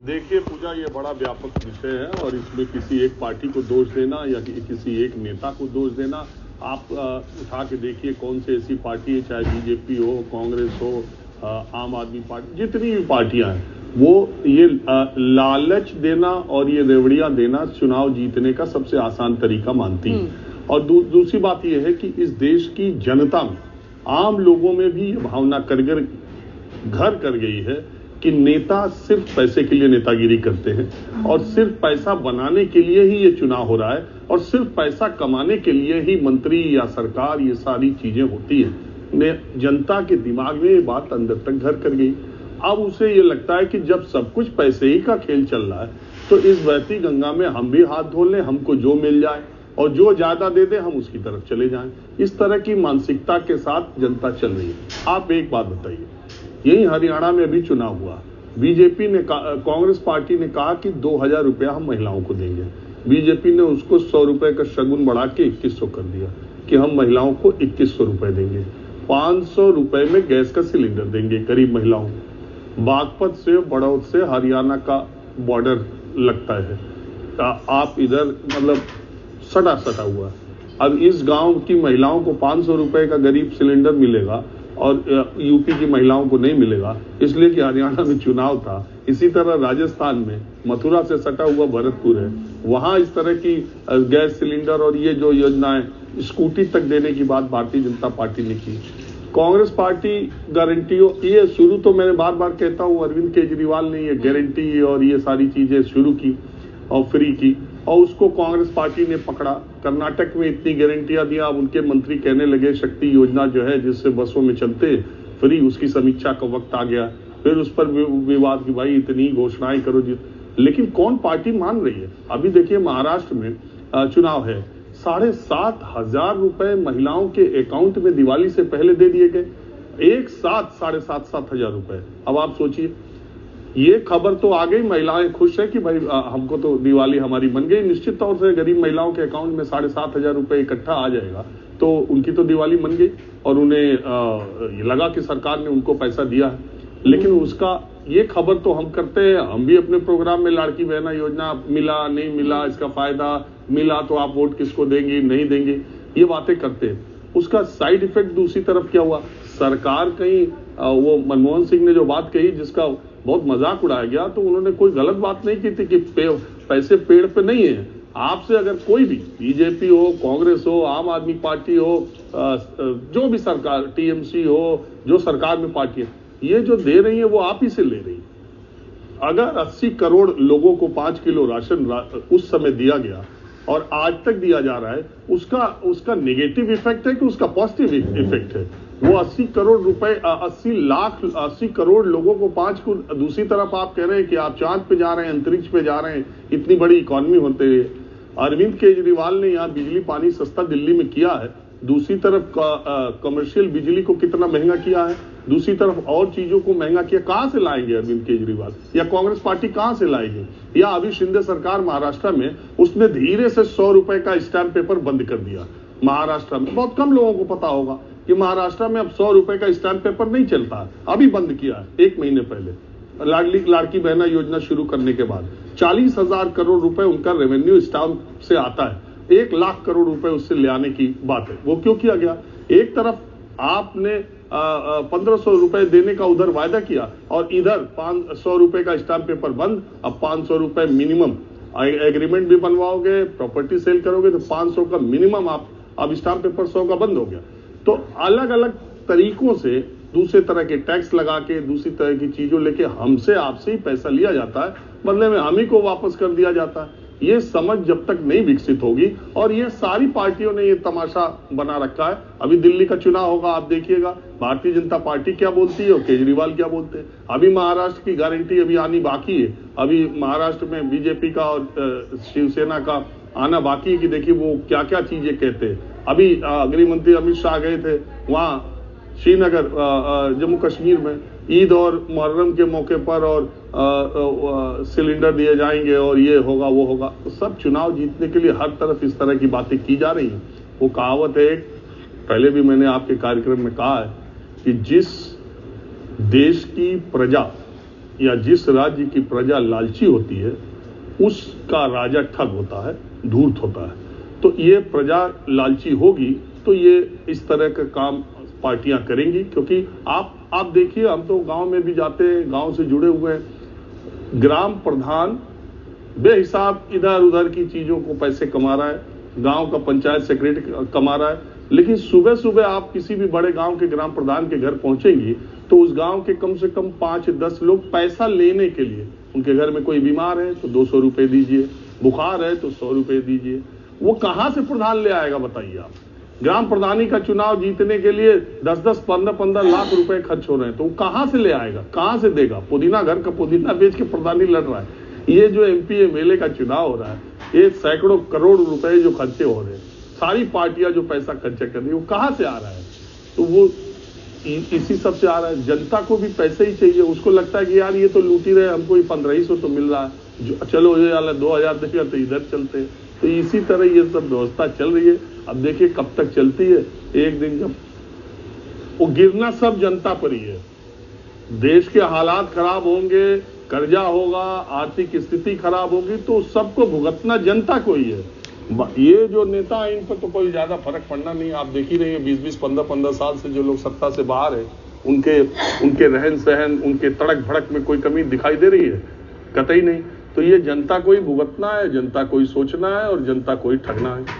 देखिए पूजा, ये बड़ा व्यापक विषय है और इसमें किसी एक पार्टी को दोष देना या किसी एक नेता को दोष देना, आप उठा के देखिए कौन सी ऐसी पार्टी है, चाहे बीजेपी हो, कांग्रेस हो, आम आदमी पार्टी, जितनी भी पार्टियां हैं, वो ये लालच देना और ये रेवड़ियां देना चुनाव जीतने का सबसे आसान तरीका मानती है। और दूसरी बात यह है कि इस देश की जनता में, आम लोगों में भी ये भावना घर कर गई है कि नेता सिर्फ पैसे के लिए नेतागिरी करते हैं और सिर्फ पैसा बनाने के लिए ही ये चुनाव हो रहा है और सिर्फ पैसा कमाने के लिए ही मंत्री या सरकार, ये सारी चीजें होती है। जनता के दिमाग में ये बात अंदर तक घर कर गई। अब उसे ये लगता है कि जब सब कुछ पैसे ही का खेल चल रहा है तो इस बहती गंगा में हम भी हाथ धो लें, हमको जो मिल जाए और जो ज्यादा दे दे हम उसकी तरफ चले जाएं। इस तरह की मानसिकता के साथ जनता चल रही है। आप एक बात बताइए, यही हरियाणा में भी चुनाव हुआ, बीजेपी ने, कांग्रेस पार्टी ने कहा कि 2000 रुपया हम महिलाओं को देंगे। बीजेपी ने उसको 100 रुपए का शगुन बढ़ा के 2100 कर दिया कि हम महिलाओं को 2100 रुपए देंगे। 500 रुपए में गैस का सिलेंडर देंगे गरीब महिलाओं को। बागपत से, बड़ौद से हरियाणा का बॉर्डर लगता है, आप इधर मतलब सटा हुआ। अब इस गांव की महिलाओं को 500 रुपए का गरीब सिलेंडर मिलेगा और यूपी की महिलाओं को नहीं मिलेगा, इसलिए कि हरियाणा में चुनाव था। इसी तरह राजस्थान में मथुरा से सटा हुआ भरतपुर है, वहां इस तरह की गैस सिलेंडर और ये जो योजनाएं, स्कूटी तक देने की बात भारतीय जनता पार्टी ने की। कांग्रेस पार्टी गारंटी, ये शुरू तो मैं बार बार कहता हूँ, अरविंद केजरीवाल ने ये गारंटी और ये सारी चीजें शुरू की और फ्री की, और उसको कांग्रेस पार्टी ने पकड़ा। कर्नाटक में इतनी गारंटियां दिया, अब उनके मंत्री कहने लगे शक्ति योजना जो है जिससे बसों में चलते फ्री, उसकी समीक्षा का वक्त आ गया। फिर उस पर विवाद कि भाई इतनी घोषणाएं करो जी, लेकिन कौन पार्टी मान रही है। अभी देखिए महाराष्ट्र में चुनाव है, 7,500 रुपए महिलाओं के अकाउंट में दिवाली से पहले दे दिए गए, एक साथ 7,500 रुपए। अब आप सोचिए, ये खबर तो आ गई, महिलाएं खुश है कि भाई हमको तो दिवाली हमारी बन गई। निश्चित तौर से गरीब महिलाओं के अकाउंट में 7,500 रुपए इकट्ठा आ जाएगा तो उनकी तो दिवाली बन गई और उन्हें ये लगा कि सरकार ने उनको पैसा दिया है। लेकिन उसका ये खबर तो हम करते हैं, हम भी अपने प्रोग्राम में लाड़की बहना योजना मिला नहीं मिला, इसका फायदा मिला तो आप वोट किसको देंगे नहीं देंगे, ये बातें करते हैं। उसका साइड इफेक्ट दूसरी तरफ क्या हुआ, सरकार कहीं वो मनमोहन सिंह ने जो बात कही जिसका बहुत मजाक उड़ाया गया, तो उन्होंने कोई गलत बात नहीं की थी कि पैसे पेड़ पे नहीं है। आपसे अगर कोई भी बीजेपी हो, कांग्रेस हो, आम आदमी पार्टी हो, जो भी सरकार, टीएमसी हो, जो सरकार में पार्टी है, ये जो दे रही है वो आप ही से ले रही है। अगर 80 करोड़ लोगों को 5 किलो राशन उस समय दिया गया और आज तक दिया जा रहा है, उसका नेगेटिव इफेक्ट है कि उसका पॉजिटिव इफेक्ट है। वो 80 करोड़ रुपए, 80 करोड़ लोगों को 5 को, दूसरी तरफ आप कह रहे हैं कि आप चांद पे जा रहे हैं, अंतरिक्ष पे जा रहे हैं, इतनी बड़ी इकोनॉमी होते हुए। अरविंद केजरीवाल ने यहाँ बिजली पानी सस्ता दिल्ली में किया है, दूसरी तरफ कमर्शियल बिजली को कितना महंगा किया है, दूसरी तरफ और चीजों को महंगा किया। कहां से लाएंगे अरविंद केजरीवाल या कांग्रेस पार्टी, कहां से लाएगी? या अभी शिंदे सरकार महाराष्ट्र में, उसने धीरे से 100 रुपए का स्टैंप पेपर बंद कर दिया महाराष्ट्र में। बहुत कम लोगों को पता होगा कि महाराष्ट्र में अब 100 रुपए का स्टैंप पेपर नहीं चलता है, अभी बंद किया है 1 महीने पहले। लाड़की बहना योजना शुरू करने के बाद 40,000 करोड़ रुपए उनका रेवेन्यू स्टैंप से आता है, 1 लाख करोड़ रुपए उससे ले आने की बात है। वो क्यों किया गया? एक तरफ आपने 1500 रुपए देने का उधर वायदा किया और इधर 100 रुपए का स्टैंप पेपर बंद। अब 500 रुपए मिनिमम एग्रीमेंट भी बनवाओगे, प्रॉपर्टी सेल करोगे तो 500 का मिनिमम आप, अब स्टैंप पेपर 100 का बंद हो गया। तो अलग अलग तरीकों से दूसरे तरह के टैक्स लगा के, दूसरी तरह की चीजों लेके हमसे आपसे ही पैसा लिया जाता है, बदले में हम ही को वापस कर दिया जाता है। ये समझ जब तक नहीं विकसित होगी, और ये सारी पार्टियों ने ये तमाशा बना रखा है। अभी दिल्ली का चुनाव होगा, आप देखिएगा भारतीय जनता पार्टी क्या बोलती है और केजरीवाल क्या बोलते हैं। अभी महाराष्ट्र की गारंटी अभी आनी बाकी है, अभी महाराष्ट्र में बीजेपी का और शिवसेना का आना बाकी है कि देखिए वो क्या क्या चीजें कहते हैं। अभी गृह मंत्री अमित शाह गए थे वहां श्रीनगर, जम्मू कश्मीर में, ईद और मुहर्रम के मौके पर, और सिलेंडर दिए जाएंगे और ये होगा वो होगा। तो सब चुनाव जीतने के लिए हर तरफ इस तरह की बातें की जा रही हैं। वो कहावत है, पहले भी मैंने आपके कार्यक्रम में कहा है कि जिस देश की प्रजा या जिस राज्य की प्रजा लालची होती है उसका राजा ठग होता है, धूर्त होता है। तो ये प्रजा लालची होगी तो ये इस तरह का काम पार्टियां करेंगी। क्योंकि आप देखिए, हम तो गांव में भी जाते हैं, गांव से जुड़े हुए हैं। ग्राम प्रधान बेहिसाब इधर उधर की चीजों को पैसे कमा रहा है, गांव का पंचायत सेक्रेटरी कमा रहा है, लेकिन सुबह सुबह आप किसी भी बड़े गांव के ग्राम प्रधान के घर पहुंचेंगी तो उस गांव के कम से कम 5-10 लोग पैसा लेने के लिए, उनके घर में कोई बीमार है तो 200 रुपए दीजिए, बुखार है तो 100 रुपए दीजिए। वो कहां से प्रधान ले आएगा बताइए आप? ग्राम प्रधानी का चुनाव जीतने के लिए 10-10, 15-15 लाख रुपए खर्च हो रहे हैं, तो वो कहां से ले आएगा, कहां से देगा? पुदीना, घर का पुदीना बेच के प्रधानी लड़ रहा है। ये जो एमपी एमएलए का चुनाव हो रहा है, ये सैकड़ों करोड़ रुपए जो खर्चे हो रहे हैं, सारी पार्टियां जो पैसा खर्चा कर रही है, वो कहां से आ रहा है? तो वो इसी सब से आ रहा है। जनता को भी पैसे ही चाहिए, उसको लगता है कि यार ये तो लूटी रहे, हमको 1500 तो मिल रहा है, चलो ये वाला 2000 देगा तो इधर चलते हैं। तो इसी तरह ये सब व्यवस्था चल रही है। अब देखिए कब तक चलती है। एक दिन जब वो गिरना सब जनता पर ही है। देश के हालात खराब होंगे, कर्जा होगा, आर्थिक स्थिति खराब होगी, तो सबको भुगतना जनता को ही है। ये जो नेता है इन पर तो कोई ज्यादा फर्क पड़ना नहीं। आप देख ही रहे हैं 20-20, 15-15 साल से जो लोग सत्ता से बाहर है, उनके रहन सहन, उनके तड़क भड़क में कोई कमी दिखाई दे रही है? कतई नहीं। तो ये जनता को ही भुगतना है, जनता को ही सोचना है और जनता को ही ठगना है।